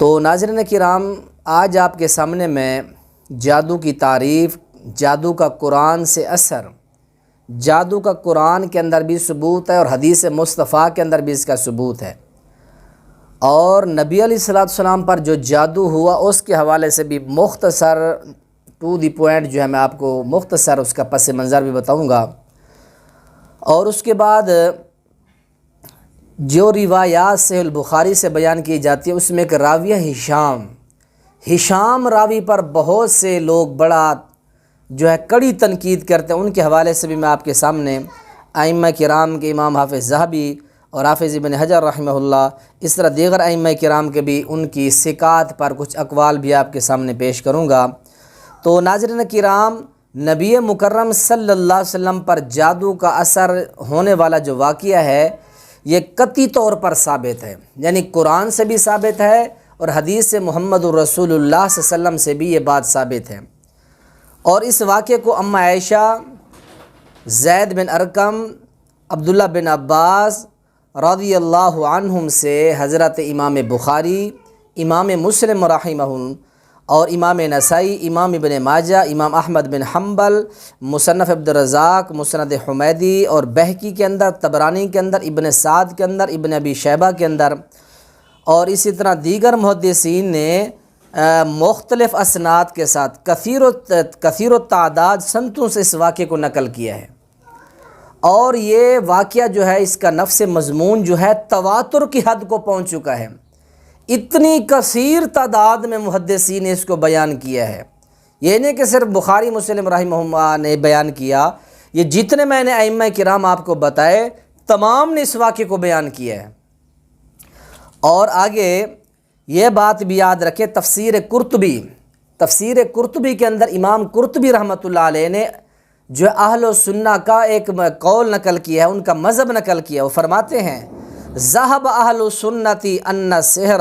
تو ناظرین کرام، آج آپ کے سامنے میں جادو کی تعریف، جادو کا قرآن سے اثر، جادو کا قرآن کے اندر بھی ثبوت ہے اور حدیث مصطفیٰ کے اندر بھی اس کا ثبوت ہے، اور نبی علیہ السلام پر جو جادو ہوا اس کے حوالے سے بھی مختصر ٹو دی پوائنٹ جو ہے میں آپ کو مختصر اس کا پس منظر بھی بتاؤں گا۔ اور اس کے بعد جو روایات صحیح البخاری سے بیان کی جاتی ہے اس میں ایک راویہ ہشام راوی پر بہت سے لوگ بڑا جو ہے کڑی تنقید کرتے ہیں، ان کے حوالے سے بھی میں آپ کے سامنے ائمہ کرام کے امام حافظ ذہبی اور حافظ ابن حجر رحمہ اللہ، اس طرح دیگر ائمہ کرام کے بھی ان کی ثقات پر کچھ اقوال بھی آپ کے سامنے پیش کروں گا۔ تو ناظرین کرام، نبی مکرم صلی اللہ علیہ وسلم پر جادو کا اثر ہونے والا جو واقعہ ہے یہ قطعی طور پر ثابت ہے، یعنی قرآن سے بھی ثابت ہے اور حدیث محمد رسول اللہ صلی اللہ علیہ وسلم سے بھی یہ بات ثابت ہے۔ اور اس واقعے کو ام عائشہ، زید بن ارقم، عبداللہ بن عباس رضی اللہ عنہم سے حضرت امام بخاری، امام مسلم رحمہم اور امام نسائی، امام ابن ماجہ، امام احمد بن حنبل، مصنف عبد الرزاق، مسند حمیدی اور بہقی کے اندر، طبرانی کے اندر، ابن سعد کے اندر، ابن ابی شیبہ کے اندر، اور اسی طرح دیگر محدثین نے مختلف اسناد کے ساتھ کثیر التعداد سنتوں سے اس واقعے کو نقل کیا ہے۔ اور یہ واقعہ جو ہے اس کا نفس مضمون جو ہے تواتر کی حد کو پہنچ چکا ہے، اتنی کثیر تعداد میں محدثین نے اس کو بیان کیا ہے۔ یہ نہیں کہ صرف بخاری مسلم رحمہ اللہ نے بیان کیا، یہ جتنے میں نے ائمہ کرام آپ کو بتائے تمام نے اس واقعے کو بیان کیا ہے۔ اور آگے یہ بات بھی یاد رکھے، تفسیر قرطبی کے اندر امام قرطبی رحمۃ اللہ علیہ نے جو اہل سنہ کا ایک قول نقل کیا ہے، ان کا مذہب نقل کیا، وہ فرماتے ہیں ذہب اہل سنتی ان السحر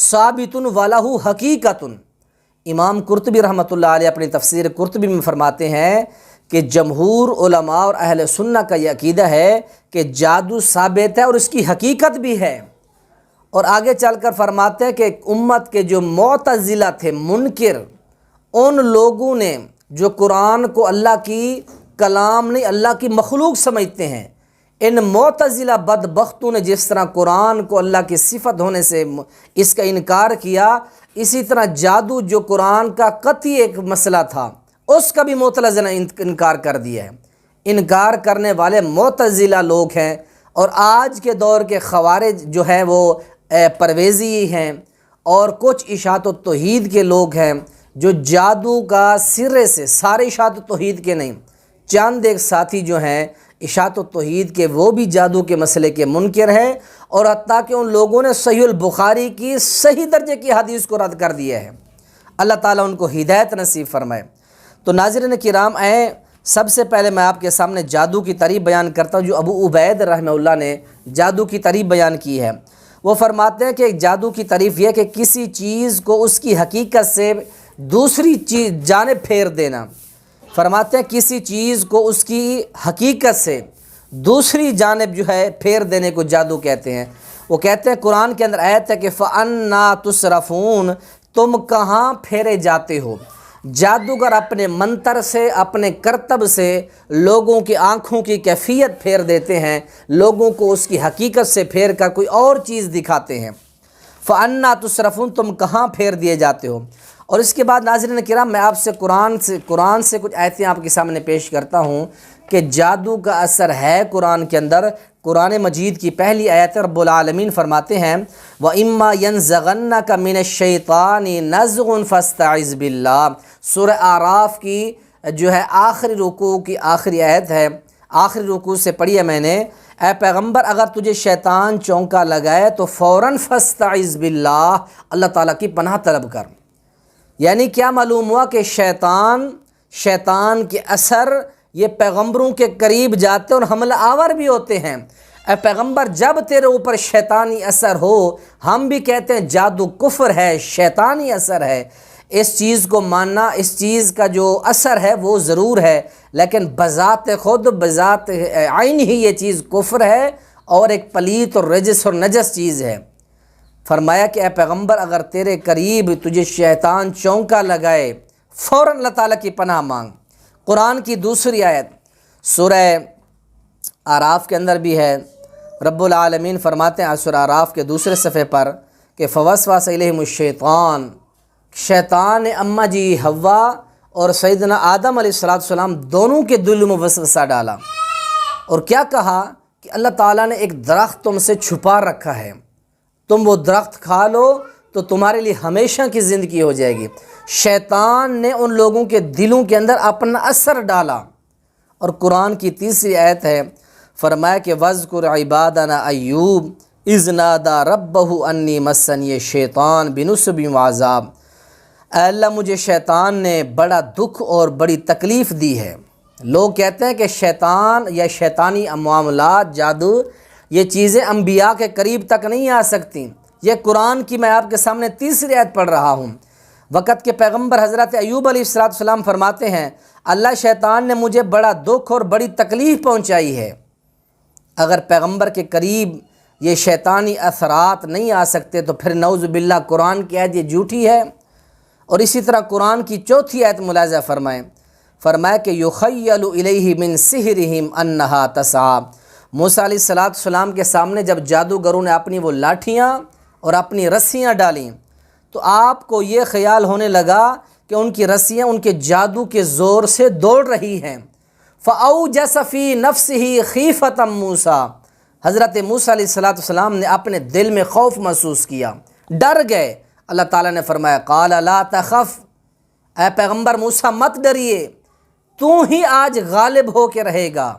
ثابت ولہ حقیقت۔ امام قرطبی رحمۃ اللہ علیہ اپنی تفسیر قرطبی میں فرماتے ہیں کہ جمہور علماء اور اہل سنہ کا یہ عقیدہ ہے کہ جادو ثابت ہے اور اس کی حقیقت بھی ہے۔ اور آگے چل کر فرماتے ہیں کہ امت کے جو معتزلہ تھے، منکر، ان لوگوں نے جو قرآن کو اللہ کی کلام نہیں اللہ کی مخلوق سمجھتے ہیں، ان معتزلہ بدبختوں نے جس طرح قرآن کو اللہ کی صفت ہونے سے اس کا انکار کیا، اسی طرح جادو جو قرآن کا قطعی ایک مسئلہ تھا اس کا بھی معتزلہ نے انکار کر دیا ہے۔ انکار کرنے والے معتزلہ لوگ ہیں، اور آج کے دور کے خوارج جو ہیں وہ پرویزی ہیں، اور کچھ اشاعت التوحید کے لوگ ہیں جو جادو کا سرے سے، سارے اشاعت التوحید کے نہیں، چند ایک ساتھی جو ہیں اشاعت التوحید کے، وہ بھی جادو کے مسئلے کے منکر ہیں، اور حتیٰ کہ ان لوگوں نے صحیح البخاری کی صحیح درجے کی حدیث کو رد کر دیا ہے۔ اللہ تعالیٰ ان کو ہدایت نصیب فرمائے۔ تو ناظرین کرام، سب سے پہلے میں آپ کے سامنے جادو کی تعریف بیان کرتا ہوں جو ابو عبید رحمہ اللہ نے جادو کی تعریف بیان کی ہے۔ وہ فرماتے ہیں کہ جادو کی تعریف یہ کہ کسی چیز کو اس کی حقیقت سے دوسری چیز جانب پھیر دینا۔ فرماتے ہیں کسی چیز کو اس کی حقیقت سے دوسری جانب جو ہے پھیر دینے کو جادو کہتے ہیں۔ وہ کہتے ہیں قرآن کے اندر آیت ہے کہ فَأَنَّا تُصْرَفُونَ، تم کہاں پھیرے جاتے ہو۔ جادوگر اپنے منتر سے، اپنے کرتب سے لوگوں کی آنکھوں کی کیفیت پھیر دیتے ہیں، لوگوں کو اس کی حقیقت سے پھیر کر کوئی اور چیز دکھاتے ہیں۔ فَأَنَّا تُصْرَفُونَ، تم کہاں پھیر دیے جاتے ہو۔ اور اس کے بعد ناظرین کرام، میں آپ سے قرآن سے کچھ آیتیں آپ کے سامنے پیش کرتا ہوں کہ جادو کا اثر ہے قرآن کے اندر۔ قرآن مجید کی پہلی آیت رب العالمین فرماتے ہیں وَإِمَّا يَنزَغَنَّكَ مِنَ الشَّيْطَانِ نَزْغٌ فَاسْتَعِذْ بِاللَّهِ۔ سورہ اعراف کی جو ہے آخری رکوع کی آخری آیت ہے، آخری رکوع سے پڑھی ہے میں نے، اے پیغمبر اگر تجھے شیطان چونکا لگائے تو فوراً فاستعذ باللہ، اللہ تعالیٰ کی پناہ طلب کر۔ یعنی کیا معلوم ہوا کہ شیطان کے اثر یہ پیغمبروں کے قریب جاتے اور حملہ آور بھی ہوتے ہیں۔ اے پیغمبر جب تیرے اوپر شیطانی اثر ہو، ہم بھی کہتے ہیں جادو کفر ہے، شیطانی اثر ہے، اس چیز کو ماننا، اس چیز کا جو اثر ہے وہ ضرور ہے، لیکن بذات خود، بذات عین ہی یہ چیز کفر ہے اور ایک پلیت اور رجس اور نجس چیز ہے۔ فرمایا کہ اے پیغمبر اگر تیرے قریب تجھے شیطان چونکا لگائے فوراً اللہ تعالیٰ کی پناہ مانگ۔ قرآن کی دوسری آیت سورہ اعراف کے اندر بھی ہے، رب العالمین فرماتے ہیں سورہ اعراف کے دوسرے صفحے پر کہ فوسوس الیہم الشیطان، شیطان نے اماں جی حوا اور سیدنا آدم علیہ السلام دونوں کے دل میں وسوسہ ڈالا، اور کیا کہا کہ اللہ تعالیٰ نے ایک درخت تم سے چھپا رکھا ہے، تم وہ درخت کھا لو تو تمہارے لیے ہمیشہ کی زندگی ہو جائے گی۔ شیطان نے ان لوگوں کے دلوں کے اندر اپنا اثر ڈالا۔ اور قرآن کی تیسری آیت ہے، فرمایا کہ وَاذْكُرْ عِبَادَنَا ایوب اذ نادى ربه انی مسنی الشیطان بنصب وعذاب۔ اے اللہ مجھے شیطان نے بڑا دکھ اور بڑی تکلیف دی ہے۔ لوگ کہتے ہیں کہ شیطان یا شیطانی معاملات، جادو، یہ چیزیں انبیاء کے قریب تک نہیں آ سکتی۔ یہ قرآن کی میں آپ کے سامنے تیسری آیت پڑھ رہا ہوں۔ وقت کے پیغمبر حضرت ایوب علیہ السلام فرماتے ہیں اللہ شیطان نے مجھے بڑا دکھ اور بڑی تکلیف پہنچائی ہے۔ اگر پیغمبر کے قریب یہ شیطانی اثرات نہیں آ سکتے تو پھر نعوذ باللہ قرآن کی آیت یہ جھوٹی ہے۔ اور اسی طرح قرآن کی چوتھی آیت ملاحظہ فرمائیں، فرمایا کہ یخیل الیہ من سحرہم انہا تسعی۔ موسیٰ علیہ السلام کے سامنے جب جادوگروں نے اپنی وہ لاٹھیاں اور اپنی رسیاں ڈالیں تو آپ کو یہ خیال ہونے لگا کہ ان کی رسیاں ان کے جادو کے زور سے دوڑ رہی ہیں۔ فَأَوْجَسَ فِي نَفْسِهِ خِیفَةً مُوسیٰ، حضرت موسیٰ علیہ السلام نے اپنے دل میں خوف محسوس کیا، ڈر گئے۔ اللہ تعالیٰ نے فرمایا قَالَ لَا تَخَفْ، اے پیغمبر موسیٰ مت ڈریے، تو ہی آج غالب ہو کے رہے گا۔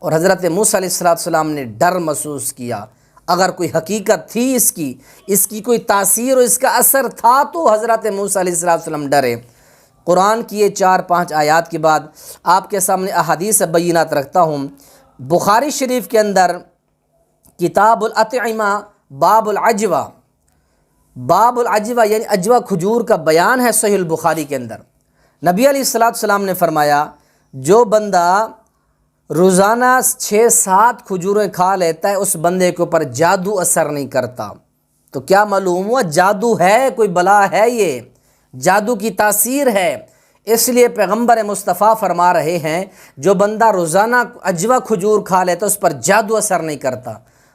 اور حضرت موسیٰ علیہ السلام نے ڈر محسوس کیا۔ اگر کوئی حقیقت تھی اس کی کوئی تاثیر اور اس کا اثر تھا تو حضرت موسیٰ علیہ السلام ڈرے۔ قرآن کی یہ 4-5 آیات کے بعد آپ کے سامنے احادیث بینات رکھتا ہوں۔ بخاری شریف کے اندر کتاب الاطعمہ باب العجوہ، باب العجوہ یعنی عجوہ کھجور کا بیان ہے صحیح البخاری کے اندر۔ نبی علیہ السلام نے فرمایا جو بندہ روزانہ 6-7 کھجوریں کھا لیتا ہے اس بندے کے اوپر جادو اثر نہیں کرتا۔ تو کیا معلوم ہوا جادو ہے، کوئی بلا ہے، یہ جادو کی تاثیر ہے۔ اس لیے پیغمبر مصطفیٰ فرما رہے ہیں جو بندہ روزانہ عجوہ کھجور کھا لیتا ہے اس پر جادو اثر نہیں کرتا۔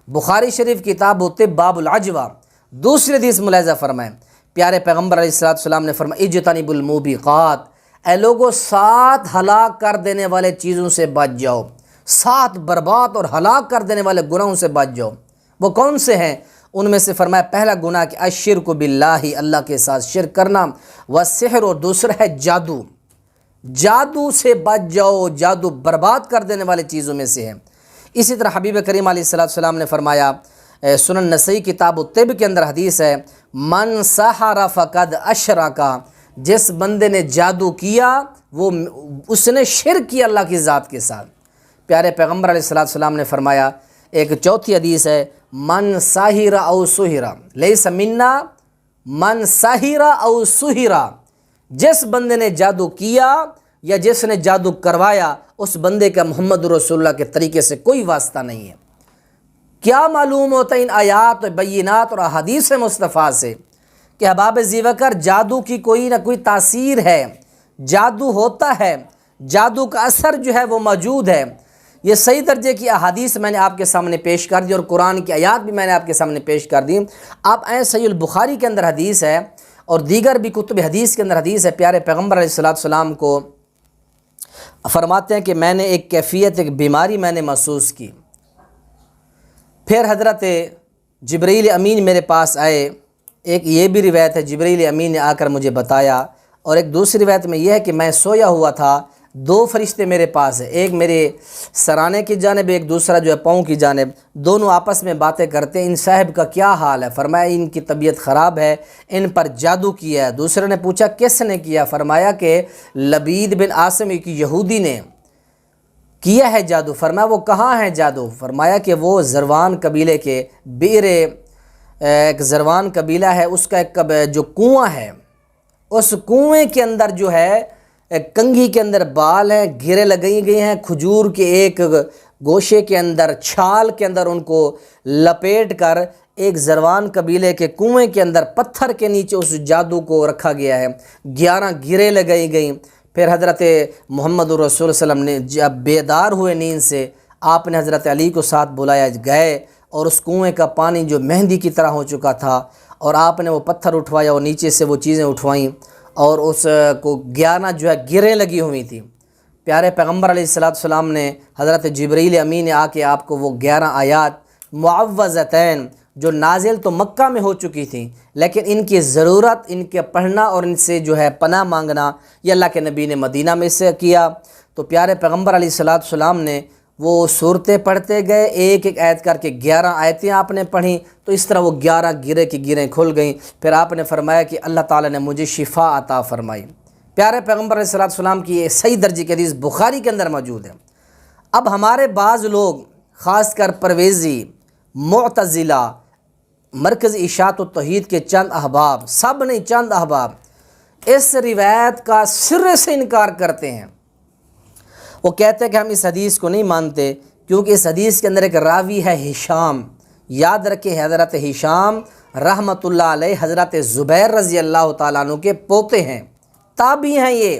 بخاری شریف کتاب الطب باب العجوہ۔ دوسری حدیث ملاحظہ فرمائیں، پیارے پیغمبر علیہ السلام نے فرمایا اجتنبوا الموبقات، اے لوگوں 7 ہلاک کر دینے والے چیزوں سے بچ جاؤ، 7 برباد اور ہلاک کر دینے والے گناہوں سے بچ جاؤ۔ وہ کون سے ہیں؟ ان میں سے فرمایا پہلا گناہ کہ الشرک باللہ، اللہ کے ساتھ شرک کرنا، والسحر، اور دوسرا ہے جادو۔ جادو سے بچ جاؤ، جادو برباد کر دینے والے چیزوں میں سے ہے۔ اسی طرح حبیب کریم علیہ السلام نے فرمایا سنن نسائی کتاب الطب کے اندر حدیث ہے من سحر فقد اشرک، جس بندے نے جادو کیا وہ اس نے شرک کیا اللہ کی ذات کے ساتھ۔ پیارے پیغمبر علیہ السلام نے فرمایا ایک چوتھی حدیث ہے من ساحر او سحر لیس منا، من ساحر او سحر، جس بندے نے جادو کیا یا جس نے جادو کروایا اس بندے کا محمد رسول اللہ کے طریقے سے کوئی واسطہ نہیں ہے۔ کیا معلوم ہوتا ہے ان آیات و بینات اور احادیث مصطفیٰ سے کہ احباب ذیوکر جادو کی کوئی نہ کوئی تاثیر ہے، جادو ہوتا ہے، جادو کا اثر جو ہے وہ موجود ہے۔ یہ صحیح درجے کی احادیث میں نے آپ کے سامنے پیش کر دی اور قرآن کی آیات بھی میں نے آپ کے سامنے پیش کر دی۔ آپ صحیح البخاری کے اندر حدیث ہے اور دیگر بھی کتب حدیث کے اندر حدیث ہے، پیارے پیغمبر علیہ السلام کو فرماتے ہیں کہ میں نے ایک کیفیت، ایک بیماری میں نے محسوس کی، پھر حضرت جبرائیل امین میرے پاس آئے۔ ایک یہ بھی روایت ہے جبرائیل امین نے آ کر مجھے بتایا، اور ایک دوسری روایت میں یہ ہے کہ میں سویا ہوا تھا، 2 فرشتے میرے پاس ہیں، ایک میرے سرانے کی جانب، ایک دوسرا جو ہے پاؤں کی جانب، دونوں آپس میں باتیں کرتے ہیں ان صاحب کا کیا حال ہے؟ فرمایا ان کی طبیعت خراب ہے، ان پر جادو کیا ہے۔ دوسرے نے پوچھا کس نے کیا؟ فرمایا کہ لبید بن عاصم ایک یہودی نے کیا ہے جادو۔ فرمایا وہ کہاں ہے جادو؟ فرمایا کہ وہ زروان قبیلے کے بئر، ایک زروان قبیلہ ہے، اس کا ایک جو کنواں ہے، اس کنویں کے اندر جو ہے کنگھی کے اندر بال ہیں، گھیرے لگائی گئی ہیں، کھجور کے ایک گوشے کے اندر، چھال کے اندر ان کو لپیٹ کر ایک زروان قبیلے کے کنویں کے اندر پتھر کے نیچے اس جادو کو رکھا گیا ہے، 11 گریں لگائی گئیں۔ پھر حضرت محمد رسول صلی اللہ علیہ وسلم نے جب بیدار ہوئے نیند سے، آپ نے حضرت علی کو ساتھ بلایا، گئے اور اس کنویں کا پانی جو مہندی کی طرح ہو چکا تھا، اور آپ نے وہ پتھر اٹھوایا اور نیچے سے وہ چیزیں اٹھوائیں، اور اس کو 11 جو ہے گریں لگی ہوئی تھیں۔ پیارے پیغمبر علیہ السلام نے حضرت جبریل امین نے آ کے آپ کو وہ 11 آیات معوذتین جو نازل تو مکہ میں ہو چکی تھیں، لیکن ان کی ضرورت، ان کے پڑھنا اور ان سے جو ہے پناہ مانگنا، یہ اللہ کے نبی نے مدینہ میں سے کیا۔ تو پیارے پیغمبر علیہ السلام نے وہ صورتیں پڑھتے گئے، ایک ایک آیت کر کے 11 آیتیں آپ نے پڑھیں، تو اس طرح وہ 11 گرے کی گریں کھل گئیں۔ پھر آپ نے فرمایا کہ اللہ تعالیٰ نے مجھے شفا عطا فرمائی۔ پیارے پیغمبر علیہ السلام کی یہ صحیح درجے کی حدیث بخاری کے اندر موجود ہے۔ اب ہمارے بعض لوگ، خاص کر پرویزی، معتزلہ، مرکز اشاعت و توحید کے چند احباب، سب نہیں چند احباب، اس روایت کا سرے سے انکار کرتے ہیں۔ وہ کہتے ہیں کہ ہم اس حدیث کو نہیں مانتے کیونکہ اس حدیث کے اندر ایک راوی ہے ہشام۔ یاد رکھیں حضرت ہشام رحمۃ اللہ علیہ حضرت زبیر رضی اللہ تعالیٰ عنہ کے پوتے ہیں، تابعی ہیں یہ،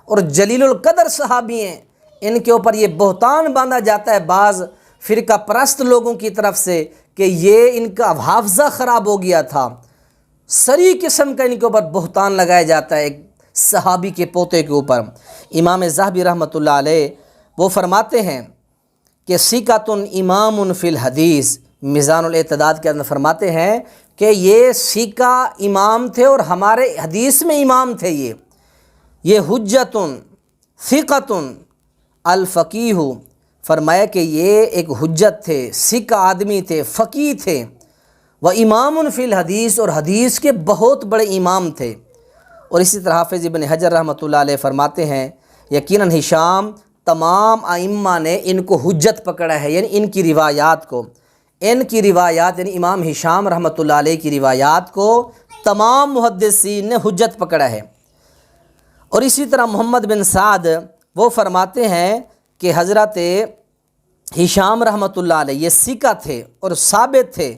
اور جلیل القدر صحابی ہیں۔ ان کے اوپر یہ بہتان باندھا جاتا ہے بعض فرقہ پرست لوگوں کی طرف سے کہ یہ ان کا حافظہ خراب ہو گیا تھا، سری قسم کا ان کے اوپر بہتان لگایا جاتا ہے ایک صحابی کے پوتے کے اوپر۔ امام ذہبی رحمۃ اللہ علیہ وہ فرماتے ہیں کہ ثقۃ امام فی الحدیث، میزان الاعتداد کے اندر فرماتے ہیں کہ یہ ثقہ امام تھے اور ہمارے حدیث میں امام تھے۔ یہ حجت ثقۃ الفقیہ، فرمایا کہ یہ ایک حجت تھے، ثقہ آدمی تھے، فقیہ تھے، وہ امام فی الحدیث، اور حدیث کے بہت بڑے امام تھے۔ اور اسی طرح حافظ ابن حجر رحمۃ اللہ علیہ فرماتے ہیں یقیناً ہشام تمام ائمہ نے ان کو حجت پکڑا ہے، یعنی ان کی روایات کو، ان کی روایات یعنی امام ہشام رحمۃ اللہ علیہ کی روایات کو تمام محدثین نے حجت پکڑا ہے۔ اور اسی طرح محمد بن سعد وہ فرماتے ہیں کہ حضرت ہشام رحمۃ اللہ علیہ یہ ثقہ تھے اور ثابت تھے،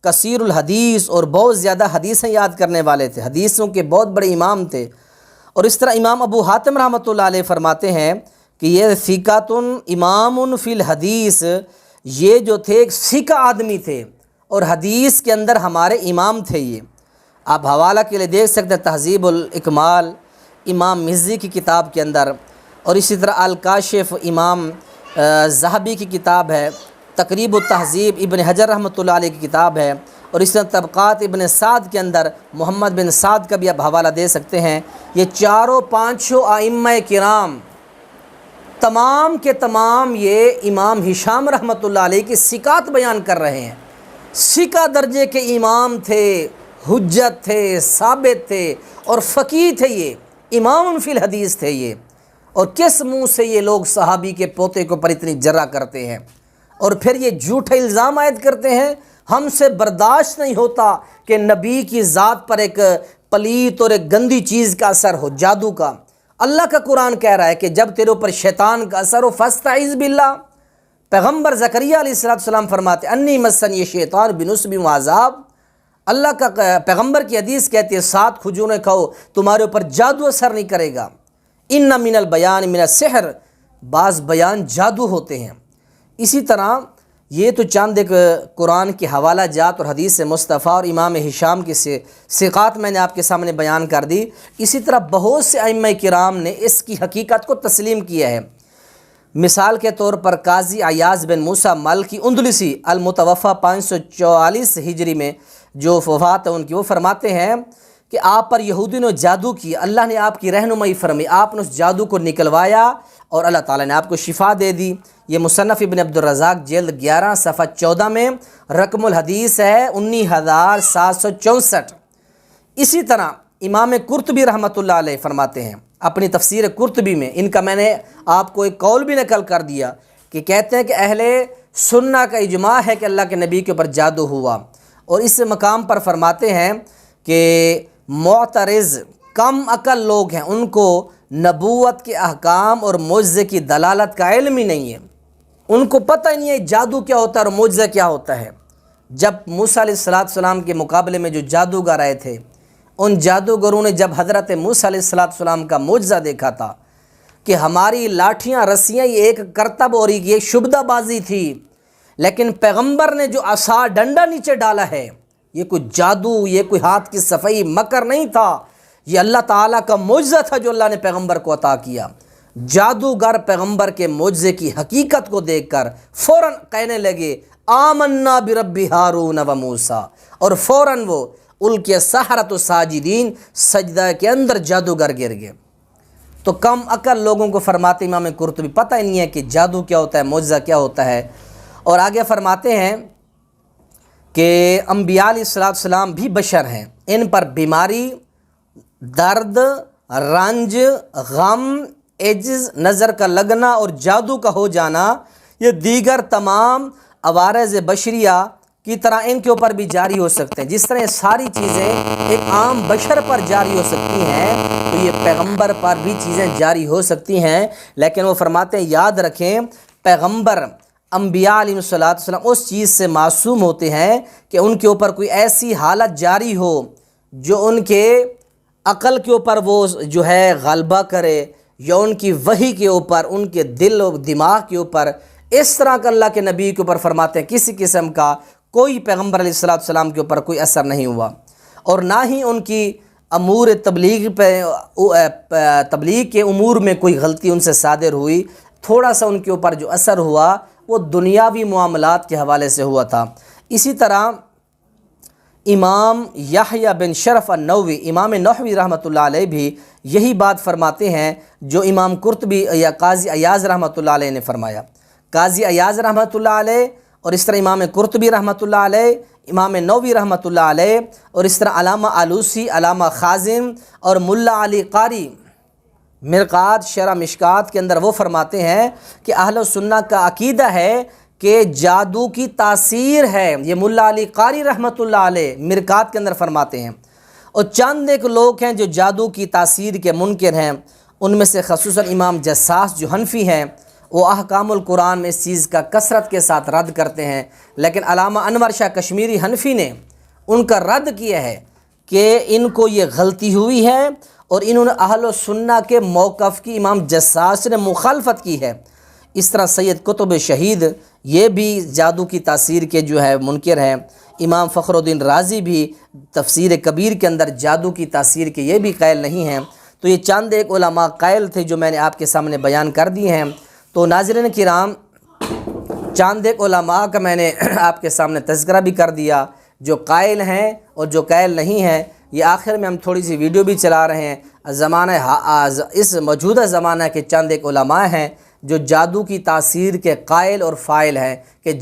کثیر الحدیث، اور بہت زیادہ حدیثیں یاد کرنے والے تھے، حدیثوں کے بہت بڑے امام تھے۔ اور اس طرح امام ابو حاتم رحمۃ اللہ علیہ فرماتے ہیں کہ یہ ثقۃ امام فی الحدیث، یہ جو تھے ایک ثقہ آدمی تھے اور حدیث کے اندر ہمارے امام تھے۔ یہ آپ حوالہ کے لیے دیکھ سکتے ہیں تہذیب الاکمال امام مزی کی کتاب کے اندر، اور اسی طرح الکاشف امام ذہبی کی کتاب ہے، تقریب التہذیب ابن حجر رحمۃ اللہ علیہ کی کتاب ہے، اور اس طرح طبقات ابن سعد کے اندر محمد بن سعد کا بھی آپ حوالہ دے سکتے ہیں۔ یہ چاروں پانچوں ائمہ کرام تمام کے تمام یہ امام ہشام رحمۃ اللہ علیہ کی ثقات بیان کر رہے ہیں۔ ثقہ درجے کے امام تھے، حجت تھے، ثابت تھے اور فقیہ تھے، یہ امام فی الحدیث تھے یہ۔ اور کس منہ سے یہ لوگ صحابی کے پوتے کے اوپر اتنی جرح کرتے ہیں اور پھر یہ جھوٹا الزام عائد کرتے ہیں، ہم سے برداشت نہیں ہوتا کہ نبی کی ذات پر ایک پلیت اور ایک گندی چیز کا اثر ہو، جادو کا۔ اللہ کا قرآن کہہ رہا ہے کہ جب تیرے اوپر شیطان کا اثر ہو فاستعذ باللہ۔ پیغمبر زکریا علیہ السلام فرماتے انی مسنی شیطان بنصب و عذاب۔ اللہ کا پیغمبر کی حدیث کہتی ہے 7 کھجوریں کھاؤ تمہارے اوپر جادو اثر نہیں کرے گا۔ ان من البیان من السحر، بعض بیان جادو ہوتے ہیں۔ اسی طرح یہ تو چند ایک قرآن کے حوالہ جات اور حدیث مصطفیٰ اور امام ہشام کی ثقات میں نے آپ کے سامنے بیان کر دی۔ اسی طرح بہت سے ائمہ کرام نے اس کی حقیقت کو تسلیم کیا ہے۔ مثال کے طور پر قاضی عیاض بن موسیٰ مالکی اندلسی المتوفی 544 ہجری میں جو وفات ہے ان کی، وہ فرماتے ہیں کہ آپ پر یہودی نے جادو کیا، اللہ نے آپ کی رہنمائی فرمائی، آپ نے اس جادو کو نکلوایا اور اللہ تعالیٰ نے آپ کو شفا دے دی۔ یہ مصنف ابن عبد الرزاق جلد 11 صفحہ 14 میں رقم الحدیث ہے 19764۔ اسی طرح امام قرطبی رحمۃ اللہ علیہ فرماتے ہیں اپنی تفسیر قرطبی میں، ان کا میں نے آپ کو ایک قول بھی نقل کر دیا کہ کہتے ہیں کہ اہل سنہ کا اجماع ہے کہ اللہ کے نبی کے اوپر جادو ہوا، اور اس مقام پر فرماتے ہیں کہ معترض کم عقل لوگ ہیں، ان کو نبوت کے احکام اور معجزے کی دلالت کا علم ہی نہیں ہے، ان کو پتہ ہی نہیں ہے جادو کیا ہوتا ہے اور معجزہ کیا ہوتا ہے۔ جب موسیٰ علیہ السلام کے مقابلے میں جو جادوگر آئے تھے، ان جادوگروں نے جب حضرت موسیٰ علیہ السلام کا معجزہ دیکھا تھا کہ ہماری لاٹھیاں رسیاں یہ ایک کرتب اور یہ شبدہ بازی تھی، لیکن پیغمبر نے جو عصا ڈنڈا نیچے ڈالا ہے یہ کوئی جادو، یہ کوئی ہاتھ کی صفائی مکر نہیں تھا، یہ اللہ تعالیٰ کا معجزہ تھا جو اللہ نے پیغمبر کو عطا کیا۔ جادوگر پیغمبر کے معجزے کی حقیقت کو دیکھ کر فوراً کہنے لگے آمنا برب ہارون و موسیٰ، اور فوراً وہ القی سحرۃ ساجدین، سجدہ کے اندر جادوگر گر گئے۔ تو کم عقل لوگوں کو فرماتے امام قرطبی پتہ ہی نہیں ہے کہ جادو کیا ہوتا ہے، معجزہ کیا ہوتا ہے، اور آگے فرماتے ہیں کہ انبیاء علیہ السلام بھی بشر ہیں، ان پر بیماری، درد، رنج، غم، عجز، نظر کا لگنا اور جادو کا ہو جانا، یہ دیگر تمام عوارض بشریہ کی طرح ان کے اوپر بھی جاری ہو سکتے ہیں۔ جس طرح یہ ساری چیزیں ایک عام بشر پر جاری ہو سکتی ہیں تو یہ پیغمبر پر بھی چیزیں جاری ہو سکتی ہیں، لیکن وہ فرماتے ہیں یاد رکھیں پیغمبر، انبیاء علیہ السلام اس چیز سے معصوم ہوتے ہیں کہ ان کے اوپر کوئی ایسی حالت جاری ہو جو ان کے عقل کے اوپر وہ جو ہے غلبہ کرے، یا ان کی وحی کے اوپر، ان کے دل و دماغ کے اوپر، اس طرح کا اللہ کے نبی کے اوپر فرماتے ہیں کسی قسم کا کوئی پیغمبر علیہ السلام کے اوپر کوئی اثر نہیں ہوا، اور نہ ہی ان کی امور تبلیغ کے امور میں کوئی غلطی ان سے صادر ہوئی، تھوڑا سا ان کے اوپر جو اثر ہوا وہ دنیاوی معاملات کے حوالے سے ہوا تھا۔ اسی طرح امام یحییٰ بن شرف النووی، امام نحوی رحمۃ اللہ علیہ بھی یہی بات فرماتے ہیں جو امام قرطبی یا قاضی عیاض رحمۃ اللہ علیہ نے فرمایا۔ قاضی عیاض رحمۃ اللہ علیہ اور اس طرح امام قرطبی رحمۃ اللہ علیہ، امام نووی رحمۃ اللہ علیہ، اور اس طرح علامہ آلوسی، علامہ خازن اور ملا علی قاری مرقات شرح مشکات کے اندر وہ فرماتے ہیں کہ اہل سنہ کا عقیدہ ہے کہ جادو کی تاثیر ہے، یہ ملا علی قاری رحمۃ اللہ علیہ مرقات کے اندر فرماتے ہیں۔ اور چند ایک لوگ ہیں جو جادو کی تاثیر کے منکر ہیں، ان میں سے خصوصاً امام جساس جو حنفی ہیں، وہ احکام القرآن میں اس چیز کا کثرت کے ساتھ رد کرتے ہیں، لیکن علامہ انور شاہ کشمیری حنفی نے ان کا رد کیا ہے کہ ان کو یہ غلطی ہوئی ہے اور انہوں نے اہل و سنہ کے موقف کی امام جساس نے مخالفت کی ہے۔ اس طرح سید قطب شہید یہ بھی جادو کی تاثیر کے جو ہے منکر ہیں۔ امام فخر الدین رازی بھی تفسیر کبیر کے اندر جادو کی تاثیر کے یہ بھی قائل نہیں ہیں۔ تو یہ چند ایک علماء قائل تھے جو میں نے آپ کے سامنے بیان کر دی ہیں۔ تو ناظرین کرام، چند ایک علماء کا میں نے آپ کے سامنے تذکرہ بھی کر دیا جو قائل ہیں اور جو قائل نہیں ہیں۔ یہ آخر میں ہم تھوڑی سی ویڈیو بھی چلا رہے ہیں، اس موجودہ زمانہ کے چند ایک علماء ہیں جو جادو کی تاثیر کے قائل اور فاعل ہیں، کہ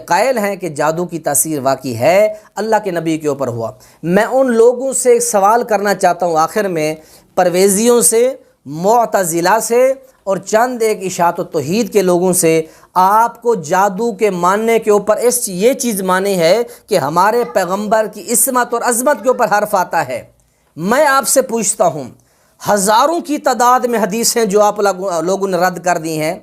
قائل ہیں کہ جادو کی تاثیر واقعی ہے، اللہ کے نبی کے اوپر ہوا۔ میں ان لوگوں سے ایک سوال کرنا چاہتا ہوں آخر میں، پرویزیوں سے، معتزلہ سے اور چند ایک اشاعت و توحید کے لوگوں سے، آپ کو جادو کے ماننے کے اوپر یہ چیز مانی ہے کہ ہمارے پیغمبر کی عصمت اور عظمت کے اوپر حرف آتا ہے؟ میں آپ سے پوچھتا ہوں، ہزاروں کی تعداد میں حدیثیں جو آپ لوگوں نے رد کر دی ہیں،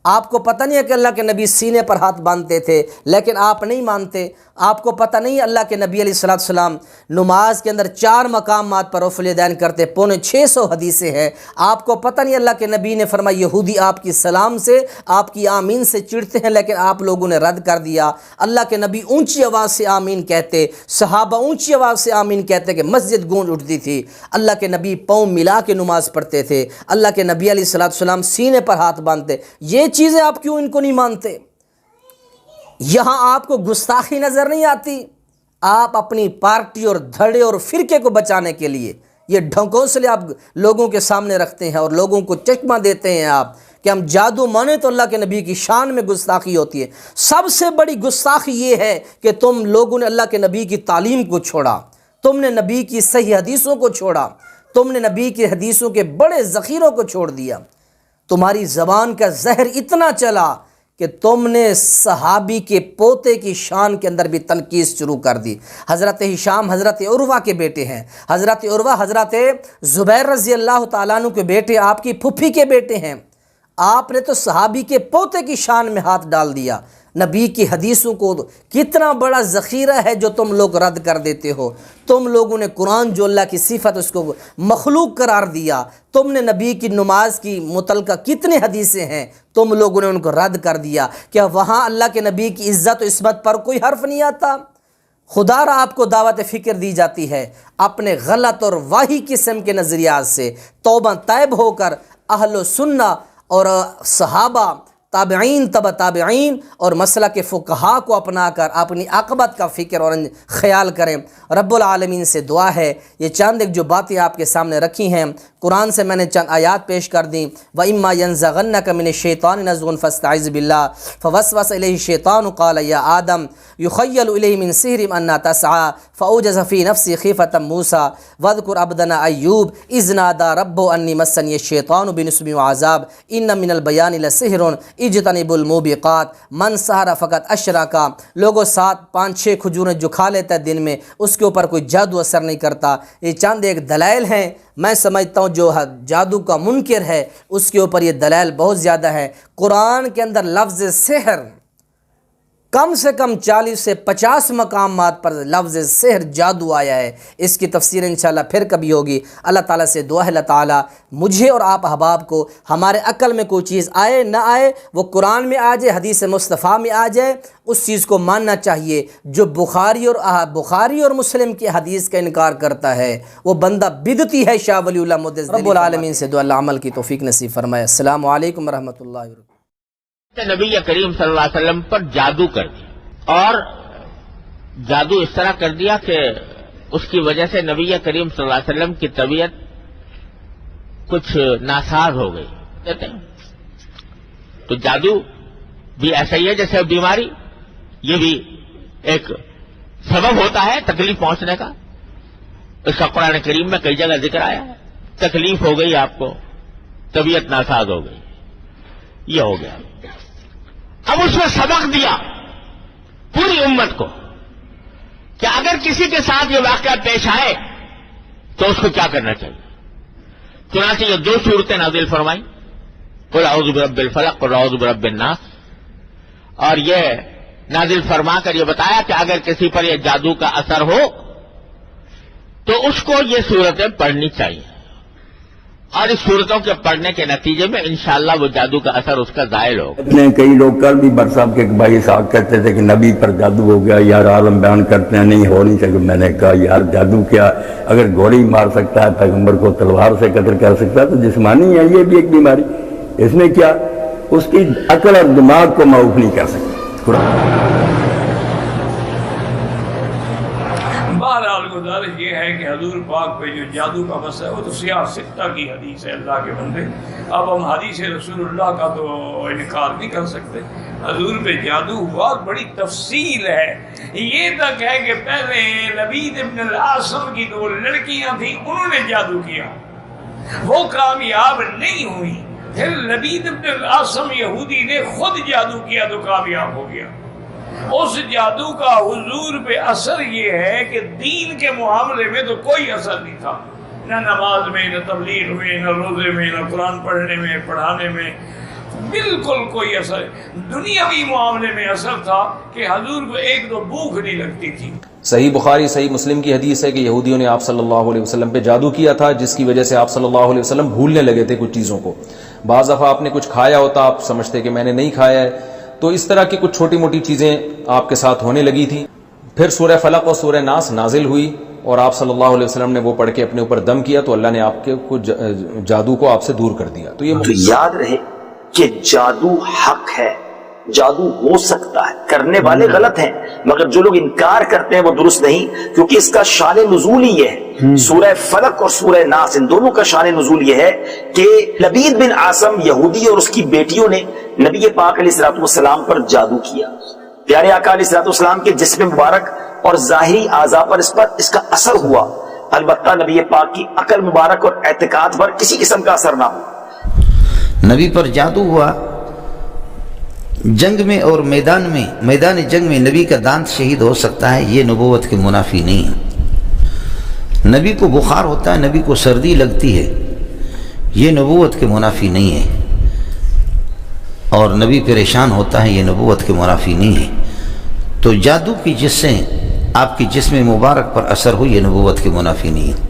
آپ کو پتہ نہیں ہے کہ اللہ کے نبی سینے پر ہاتھ باندھتے تھے، لیکن آپ نہیں مانتے۔ آپ کو پتہ نہیں اللہ کے نبی علیہ السلام نماز کے اندر 4 مقامات پر رفع الیدین کرتے، 650 حدیثیں ہیں۔ آپ کو پتہ نہیں اللہ کے نبی نے فرمایا یہودی آپ کی سلام سے، آپ کی آمین سے چڑھتے ہیں، لیکن آپ لوگوں نے رد کر دیا۔ اللہ کے نبی اونچی آواز سے آمین کہتے، صحابہ اونچی آواز سے آمین کہتے کہ مسجد گونج اٹھتی تھی۔ اللہ کے نبی پاؤں ملا کے نماز پڑھتے تھے، اللہ کے نبی علیہ السلام سینے پر ہاتھ باندھتے۔ یہ چیزیں آپ کیوں ان کو نہیں مانتے؟ یہاں آپ کو گستاخی نظر نہیں آتی؟ آپ اپنی پارٹی اور دھڑے اور فرقے کو بچانے کے لیے یہ ڈھنکوسلے آپ لوگوں کے سامنے رکھتے ہیں اور لوگوں کو چکمہ دیتے ہیں آپ کہ ہم جادو مانیں تو اللہ کے نبی کی شان میں گستاخی ہوتی ہے۔ سب سے بڑی گستاخی یہ ہے کہ تم لوگوں نے اللہ کے نبی کی تعلیم کو چھوڑا، تم نے نبی کی صحیح حدیثوں کو چھوڑا، تم نے نبی کی حدیثوں کے بڑے ذخیروں کو چھوڑ دیا۔ تمہاری زبان کا زہر اتنا چلا کہ تم نے صحابی کے پوتے کی شان کے اندر بھی تنقید شروع کر دی۔ حضرت ہشام حضرت عروہ کے بیٹے ہیں، حضرت عروہ حضرت زبیر رضی اللہ تعالیٰ عنہ کے بیٹے، آپ کی پھپھی کے بیٹے ہیں۔ آپ نے تو صحابی کے پوتے کی شان میں ہاتھ ڈال دیا۔ نبی کی حدیثوں کو کتنا بڑا ذخیرہ ہے جو تم لوگ رد کر دیتے ہو. تم لوگوں نے قرآن جو اللہ کی صفت اس کو مخلوق قرار دیا. تم نے نبی کی نماز کی متعلقہ کتنے حدیثیں ہیں تم لوگوں نے ان کو رد کر دیا. کیا وہاں اللہ کے نبی کی عزت و عصمت پر کوئی حرف نہیں آتا؟ خدا را آپ کو دعوت فکر دی جاتی ہے اپنے غلط اور واہی قسم کے نظریات سے توبہ طیب ہو کر اہل سنہ اور صحابہ تابعین تبع تابعین اور مسلک کے فقہا کو اپنا کر اپنی عاقبت کا فکر اور خیال کریں. رب العالمین سے دعا ہے یہ چند ایک جو باتیں آپ کے سامنے رکھی ہیں قرآن سے میں نے چند آیات پیش کر دیں. وَإِمَّا يَنزَغَنَّكَ مِنَ الشَّيْطَانِ نَزْغٌ فَاسْتَعِذْ بِاللَّهِ فَوَسْوَسَ إِلَيْهِ الشَّيْطَانُ قَالَ يَا آدَمُ يُخَيَّلُ إِلَيْهِ مِنْ سِحْرِهِمْ أَنَّهَا تَسْعَىٰ فَأَوْجَسَ فِي نَفْسِهِ خِيفَةً مُوسَىٰ وَاذْكُرْ عَبْدَنَا أَيُّوبَ إِذْ نَادَىٰ رَبَّهُ أَنِّي مَسَّنِيَ الشَّيْطَانُ بِنُصْبٍ وَعَذَابٍ إِنَّ مِنَ الْبَيَانِ لَسِحْرٌ اجْتَنِبُوا الْمُوبِقَاتِ مَنْ سَحَرَ فَقَدْ أَشْرَكَ. لوگوں 7-5-6 کھجوریں جو کھا لیتا ہے دن میں اس کے اوپر کوئی جادو اثر نہیں کرتا. یہ چند ایک دلائل ہیں. میں سمجھتا ہوں جو جادو کا منکر ہے اس کے اوپر یہ دلائل بہت زیادہ ہے. قرآن کے اندر لفظ سحر کم سے کم 40 سے 50 مقامات پر لفظ سحر جادو آیا ہے. اس کی تفسیر انشاءاللہ پھر کبھی ہوگی. اللہ تعالیٰ سے دعا ہے اللہ تعالیٰ مجھے اور آپ احباب کو ہمارے عقل میں کوئی چیز آئے نہ آئے وہ قرآن میں آ جائے حدیث مصطفیٰ میں آ جائے اس چیز کو ماننا چاہیے. جو بخاری اور مسلم کی حدیث کا انکار کرتا ہے وہ بندہ بدعتی ہے. شاہ ولی اللہ مدثر رب العالمین سے دعا اللہ عمل کی توفیق نصیب فرمائے. السلام علیکم ورحمۃ اللہ وبرکاتہ. نبی کریم صلی اللہ علیہ وسلم پر جادو کر دیا اور جادو اس طرح کر دیا کہ اس کی وجہ سے نبی کریم صلی اللہ علیہ وسلم کی طبیعت کچھ ناساز ہو گئی. کہتے ہیں تو جادو بھی ایسا ہی ہے جیسے بیماری. یہ بھی ایک سبب ہوتا ہے تکلیف پہنچنے کا. اس کا قرآن کریم میں کئی جگہ ذکر آیا ہے. تکلیف ہو گئی آپ کو, طبیعت ناساز ہو گئی, یہ ہو گیا. اب اس میں سبق دیا پوری امت کو کہ اگر کسی کے ساتھ یہ واقعہ پیش آئے تو اس کو کیا کرنا چاہیے. چنانچہ یہ 2 صورتیں نازل فرمائیں, قل اعوذ برب الفلق اور اعوذ برب الناس, اور یہ نازل فرما کر یہ بتایا کہ اگر کسی پر یہ جادو کا اثر ہو تو اس کو یہ صورتیں پڑھنی چاہیے, اور اس صورتوں کے پڑھنے کے نتیجے میں انشاءاللہ وہ جادو کا اثر اس کا زائل ہوگا. کئی لوگ کل بھی بر صاحب کے بھائی صاحب کہتے تھے کہ نبی پر جادو ہو گیا, یار عالم بیان کرتے ہیں نہیں ہو نہیں سکے. میں نے کہا یار جادو کیا, اگر گولی مار سکتا ہے پیغمبر کو تلوار سے قتل کر سکتا ہے تو جسمانی ہے یہ بھی ایک بیماری. اس میں کیا اس کی عقل اور دماغ کو معاف نہیں کر سکتا. بہرحال گزارش یہ ہے کہ حضور پاک پہ جو جادو کا مسئلہ ہے وہ تو سیاہ ستہ کی حدیث ہے اللہ کے بندے. اب ہم حدیث رسول اللہ کا تو انکار نہیں کر سکتے. حضور پہ جادو بہت بڑی تفصیل ہے. یہ تک ہے کہ پہلے لبید ابن العاصم کی 2 لڑکیاں تھیں, انہوں نے جادو کیا, وہ کامیاب نہیں ہوئی. پھر لبید ابن العاصم یہودی نے خود جادو کیا تو کامیاب ہو گیا. اس جادو کا حضور پہ اثر یہ ہے کہ دین کے معاملے میں تو کوئی اثر نہیں تھا, نہ نماز میں, نہ تبلیغ میں, نہ روزے میں, نہ قرآن پڑھنے میں پڑھانے میں, بالکل کوئی اثر. دنیاوی معاملے میں اثر تھا کہ حضور کو 1-2 بھوک نہیں لگتی تھی. صحیح بخاری صحیح مسلم کی حدیث ہے کہ یہودیوں نے آپ صلی اللہ علیہ وسلم پہ جادو کیا تھا جس کی وجہ سے آپ صلی اللہ علیہ وسلم بھولنے لگے تھے کچھ چیزوں کو. بعض دفعہ آپ نے کچھ کھایا ہوتا, آپ سمجھتے کہ میں نے نہیں کھایا ہے, تو اس طرح کی کچھ چھوٹی موٹی چیزیں آپ کے ساتھ ہونے لگی تھی. پھر سورہ فلق اور سورہ ناس نازل ہوئی اور آپ صلی اللہ علیہ وسلم نے وہ پڑھ کے اپنے اوپر دم کیا تو اللہ نے آپ کے کچھ جادو کو آپ سے دور کر دیا. تو یہ یاد رہے کہ جادو حق ہے, جادو ہو سکتا ہے, کرنے والے غلط ہیں, مگر جو لوگ انکار کرتے ہیں وہ درست نہیں, کیونکہ اس کا شان نزول ہی یہ ہے. سورہ فلق اور سورہ ناس ان دونوں کا شان نزول یہ ہے کہ لبید بن عاصم یہودی اور اس کی بیٹیوں نے نبی پاک علیہ الصلوۃ والسلام پر جادو کیا. پیارے آقا علیہ الصلوۃ والسلام کے جسم مبارک اور ظاہری اعضاء پر اس کا اثر ہوا, البتہ نبی پاک کی عقل مبارک اور اعتقاد پر کسی قسم کا اثر نہ ہو. نبی پر جادو ہوا جنگ میں اور میدان جنگ میں نبی کا دانت شہید ہو سکتا ہے, یہ نبوت کے منافی نہیں ہے. نبی کو بخار ہوتا ہے, نبی کو سردی لگتی ہے, یہ نبوت کے منافی نہیں ہے. اور نبی پریشان ہوتا ہے، یہ نبوت کے منافی نہیں ہے۔ تو جادو کی جس سے آپ کی جسم مبارک پر اثر ہو، یہ نبوت کے منافی نہیں ہے۔